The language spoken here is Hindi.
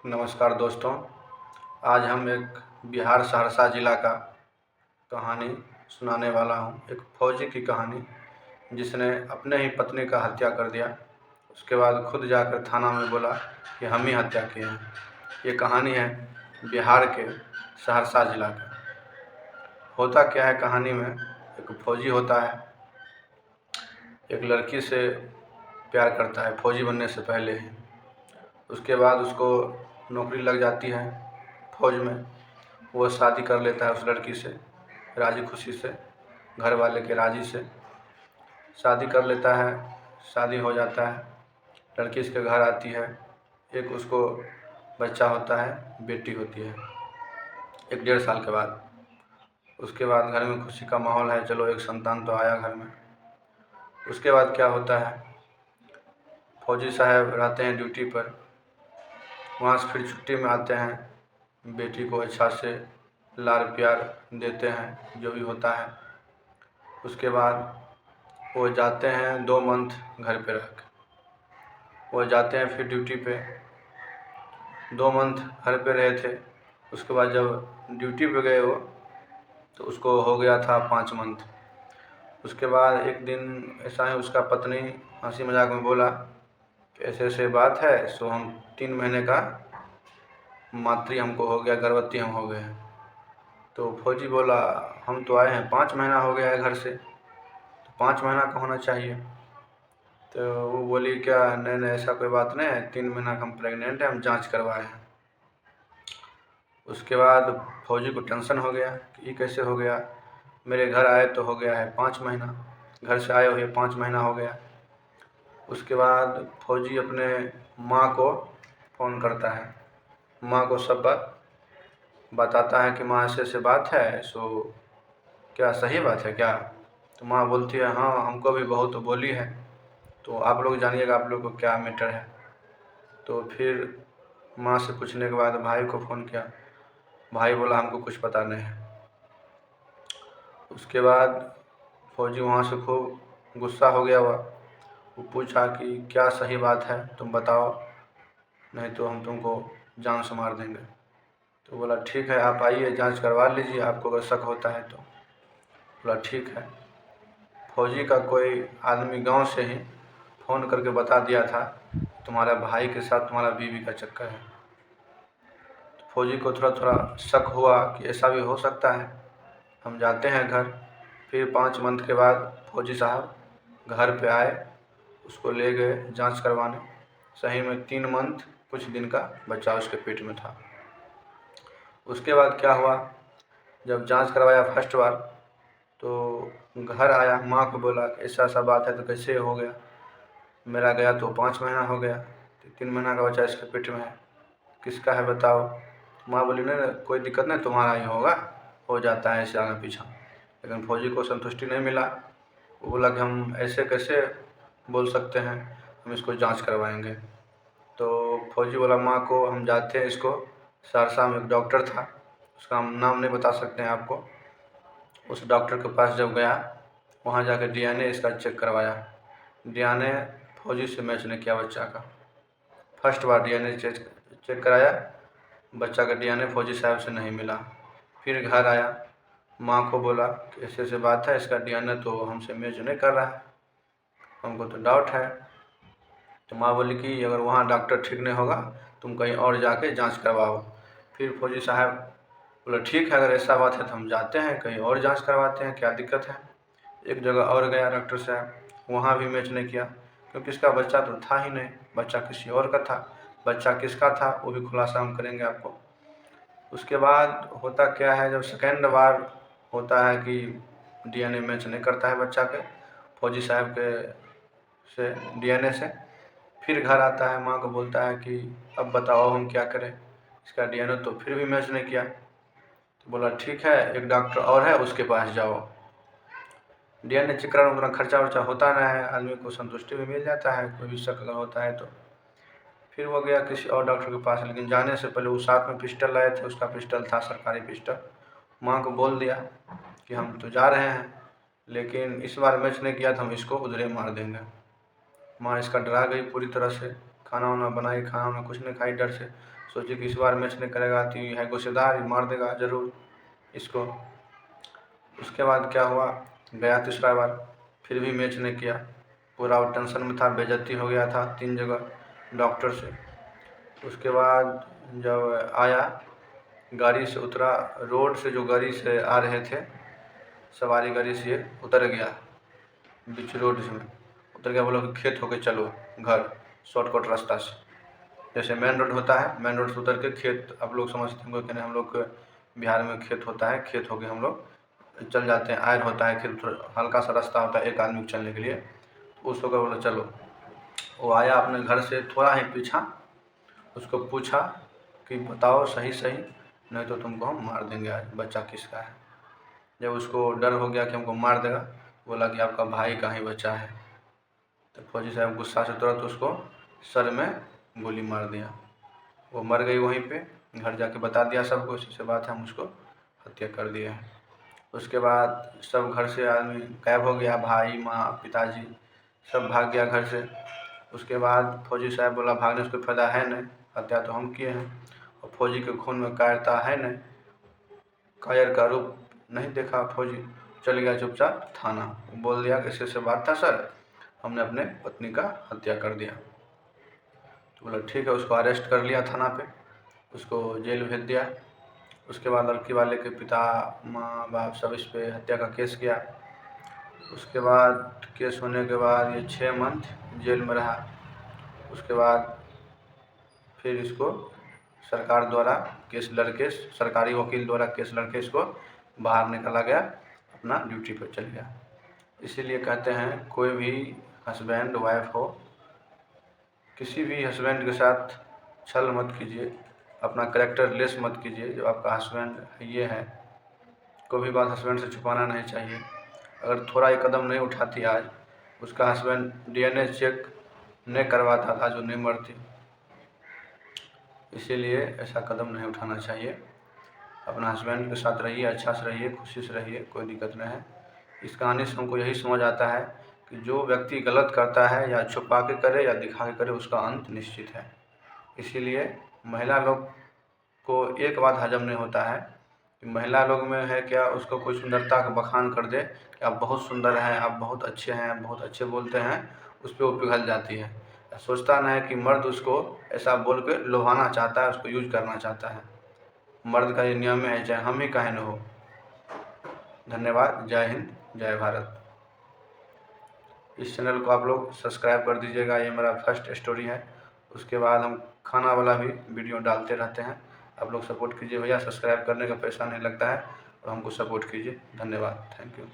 नमस्कार दोस्तों। आज हम एक बिहार सहरसा ज़िला का कहानी सुनाने वाला हूँ। एक फौजी की कहानी जिसने अपने ही पत्नी का हत्या कर दिया, उसके बाद खुद जाकर थाना में बोला कि हम ही हत्या किए हैं। ये कहानी है बिहार के सहरसा ज़िला का। होता क्या है कहानी में, एक फौजी होता है, एक लड़की से प्यार करता है फौजी बनने से पहले ही। उसके बाद उसको नौकरी लग जाती है फौज में। वो शादी कर लेता है उस लड़की से, राज़ी खुशी से, घर वाले के राज़ी से शादी कर लेता है। शादी हो जाता है, लड़की इसके घर आती है। एक उसको बच्चा होता है, बेटी होती है 1-1.5 साल के बाद। उसके बाद घर में खुशी का माहौल है, चलो एक संतान तो आया घर में। उसके बाद क्या होता है, फौजी साहब रहते हैं ड्यूटी पर, वहाँ से फिर छुट्टी में आते हैं। बेटी को अच्छा से लाड़ प्यार देते हैं, जो भी होता है। उसके बाद वो जाते हैं 2 मंथ घर पे रह के, वो जाते हैं फिर ड्यूटी पे। 2 मंथ घर पे रहे थे। उसके बाद जब ड्यूटी पे गए वो, तो उसको हो गया था 5 मंथ। उसके बाद एक दिन ऐसा है, उसका पत्नी हंसी मजाक में बोला कि ऐसे ऐसे बात है, सो हम 3 महीने का मातृ हमको हो गया, गर्भवती हम हो गए हैं। तो फौजी बोला हम तो आए हैं 5 महीना हो गया है घर से, तो 5 महीना का होना चाहिए। तो वो बोली क्या, नहीं नहीं ऐसा कोई बात नहीं है, 3 महीना का हम प्रेग्नेंट है, हम जांच करवाए हैं। उसके बाद फौजी को टेंशन हो गया कि ये कैसे हो गया, मेरे घर आए तो हो गया है 5 महीना, घर से आए हुए 5 महीना हो गया। उसके बाद फौजी अपने माँ को फ़ोन करता है, माँ को सब बात बताता है कि माँ ऐसे ऐसे बात है, सो क्या सही बात है क्या? तो माँ बोलती है हाँ हमको भी बहुत बोली है, तो आप लोग जानिएगा आप लोग को क्या मैटर है। तो फिर माँ से पूछने के बाद भाई को फ़ोन किया, भाई बोला हमको कुछ पता नहीं है। उसके बाद फौजी वहाँ से खूब गुस्सा हो गया। वो पूछा कि क्या सही बात है तुम बताओ, नहीं तो हम तुमको जान से मार देंगे। तो बोला ठीक है आप आइए जांच करवा लीजिए, आपको अगर शक होता है तो। बोला ठीक है। फौजी का कोई आदमी गांव से ही फ़ोन करके बता दिया था तुम्हारे भाई के साथ तुम्हारा बीवी का चक्कर है। तो फौजी को थोड़ा थोड़ा शक हुआ कि ऐसा भी हो सकता है। हम जाते हैं घर। फिर 5 मंथ के बाद फौजी साहब घर पे आए, उसको ले गए जांच करवाने। सही में 3 मंथ कुछ दिन का बच्चा उसके पेट में था। उसके बाद क्या हुआ, जब जांच करवाया फर्स्ट बार, तो घर आया, माँ को बोला कि ऐसा ऐसा बात है, तो कैसे हो गया, मेरा गया तो 5 महीना हो गया, तो 3 महीना का बच्चा इसके पेट में है, किसका है बताओ। माँ बोली नहीं नहीं कोई दिक्कत नहीं, तुम्हारा ही होगा, हो जाता है ऐसे आगे पीछा। लेकिन फौजी को संतुष्टि नहीं मिला। वो बोला कि हम ऐसे कैसे बोल सकते हैं, हम इसको जांच करवाएंगे। तो फौजी बोला माँ को हम जाते हैं, इसको सहरसा में एक डॉक्टर था, उसका हम नाम नहीं बता सकते हैं आपको। उस डॉक्टर के पास जब गया, वहाँ जाकर DNA इसका चेक करवाया। DNA फौजी से मैच नहीं किया बच्चा का। फर्स्ट बार DNA चेक कराया, बच्चा का DNA फौजी साहब से नहीं मिला। फिर घर आया, माँ को बोला कि ऐसे ऐसे बात है, इसका DNA तो हमसे मैच नहीं कर रहा है, हमको तो डाउट है। तो माँ बोली कि अगर वहाँ डॉक्टर ठीक नहीं होगा, तुम कहीं और जाके जांच करवाओ। फिर फौजी साहब बोले ठीक है, अगर ऐसा बात है तो हम जाते हैं कहीं और जांच करवाते हैं, क्या दिक्कत है। एक जगह और गया डॉक्टर साहब, वहाँ भी मैच नहीं किया, क्योंकि इसका बच्चा तो था ही नहीं, बच्चा किसी और का था। बच्चा किसका था वो भी खुलासा हम करेंगे आपको। उसके बाद होता क्या है, जब सेकेंड बार होता है कि DNA मैच नहीं करता है बच्चा के, फौजी साहब के से DNA से, फिर घर आता है, माँ को बोलता है कि अब बताओ हम क्या करें, इसका DNA तो फिर भी मैच नहीं किया। तो बोला ठीक है, एक डॉक्टर और है उसके पास जाओ। DNA चेक कराने में उतना खर्चा वर्चा होता नहीं है, आदमी को संतुष्टि भी मिल जाता है, कोई भी शक अगर होता है तो। फिर वो गया किसी और डॉक्टर के पास, लेकिन जाने से पहले वो साथ में पिस्टल लाए थे, उसका पिस्टल था सरकारी पिस्टल। माँ को बोल दिया कि हम तो जा रहे हैं, लेकिन इस बार मैच नहीं किया तो हम इसको उधरे मार देंगे। माँ इसका डरा गई पूरी तरह से, खाना वाना बनाई, खाना वाना कुछ नहीं खाई डर से। सोची कि इस बार मैच नहीं करेगा तो ये है गुस्सेदार, ये मार देगा ज़रूर इसको। उसके बाद क्या हुआ, गया तीसरा बार, फिर भी मैच नहीं किया। पूरा वो टेंशन में था, बेइज्जती हो गया था 3 जगह डॉक्टर से। उसके बाद जब आया, गाड़ी से उतरा, रोड से जो गाड़ी से आ रहे थे सवारी गाड़ी से, ये उतर गया बीच रोड से उतर गया। बोला कि खेत होके चलो घर, शॉर्टकट रास्ता से। जैसे मेन रोड होता है, मेन रोड से उतर के खेत, आप लोग समझते होंगे कि नहीं, हम लोग के बिहार में खेत होता है, खेत होके हम लोग चल जाते हैं। आयर होता है, खेत थोड़ा हल्का सा रास्ता होता है एक आदमी को चलने के लिए, तो उस वक्त बोला चलो। वो आया अपने घर से थोड़ा ही पीछा, उसको पूछा कि बताओ सही सही, नहीं तो तुमको हम मार देंगे, आज बच्चा किसका है। जब उसको डर हो गया कि हमको मार देगा, बोला कि आपका भाई का ही बच्चा है। तो फौजी साहब गुस्सा से तुरंत उसको सर में गोली मार दिया। वो मर गई वहीं पे। घर जाके बता दिया सबको, इसी से बात है, हम उसको हत्या कर दिए हैं। उसके बाद सब घर से आदमी गायब हो गया, भाई माँ पिताजी सब भाग गया घर से। उसके बाद फौजी साहब बोला भागने से कोई फायदा है नहीं, हत्या तो हम किए हैं, और फौजी के खून में कायरता है नहीं, कायर का रूप नहीं देखा फौजी। चल गया चुपचाप थाना, बोल दिया कि ऐसे बात था सर, हमने अपने पत्नी का हत्या कर दिया। तो बोला ठीक है, उसको अरेस्ट कर लिया थाना पे, उसको जेल भेज दिया। उसके बाद लड़की वाले के पिता माँ बाप सब इस पे हत्या का केस किया। उसके बाद केस होने के बाद ये 6 मंथ जेल में रहा। उसके बाद फिर इसको सरकार द्वारा केस लड़के, सरकारी वकील द्वारा केस लड़के इसको बाहर निकाला गया, अपना ड्यूटी पर चल गया। इसीलिए कहते हैं कोई भी हस्बैंड वाइफ हो, किसी भी हस्बैंड के साथ छल मत कीजिए, अपना करेक्टर लेस मत कीजिए। जो आपका हस्बैंड ये है, कोई भी बात हस्बैंड से छुपाना नहीं चाहिए। अगर थोड़ा एक कदम नहीं उठाती आज, उसका हस्बैंड DNA चेक नहीं करवाता था जो नहीं मरती। इसीलिए ऐसा कदम नहीं उठाना चाहिए। अपना हस्बैंड के साथ रहिए, अच्छा से रहिए, खुशी से रहिए, कोई दिक्कत नहीं है। इस कहानी से हमको यही समझ आता है कि जो व्यक्ति गलत करता है, या छुपा के करे या दिखा के करे, उसका अंत निश्चित है। इसीलिए महिला लोग को एक बात हजम नहीं होता है कि महिला लोग में है क्या, उसको कोई सुंदरता का बखान कर दे कि आप बहुत सुंदर हैं, आप बहुत अच्छे हैं, बहुत अच्छे बोलते हैं, उस पर वो पिघल जाती है। सोचता नहीं है कि मर्द उसको ऐसा बोल के लुभाना चाहता है, उसको यूज करना चाहता है। मर्द का ये नियम है, चाहे हम ही काहे न हो। धन्यवाद। जय हिंद, जय भारत। इस चैनल को आप लोग सब्सक्राइब कर दीजिएगा, ये मेरा फर्स्ट स्टोरी है। उसके बाद हम खाना वाला भी वीडियो डालते रहते हैं, आप लोग सपोर्ट कीजिए भैया। सब्सक्राइब करने का पैसा नहीं लगता है, और हमको सपोर्ट कीजिए। धन्यवाद, थैंक यू।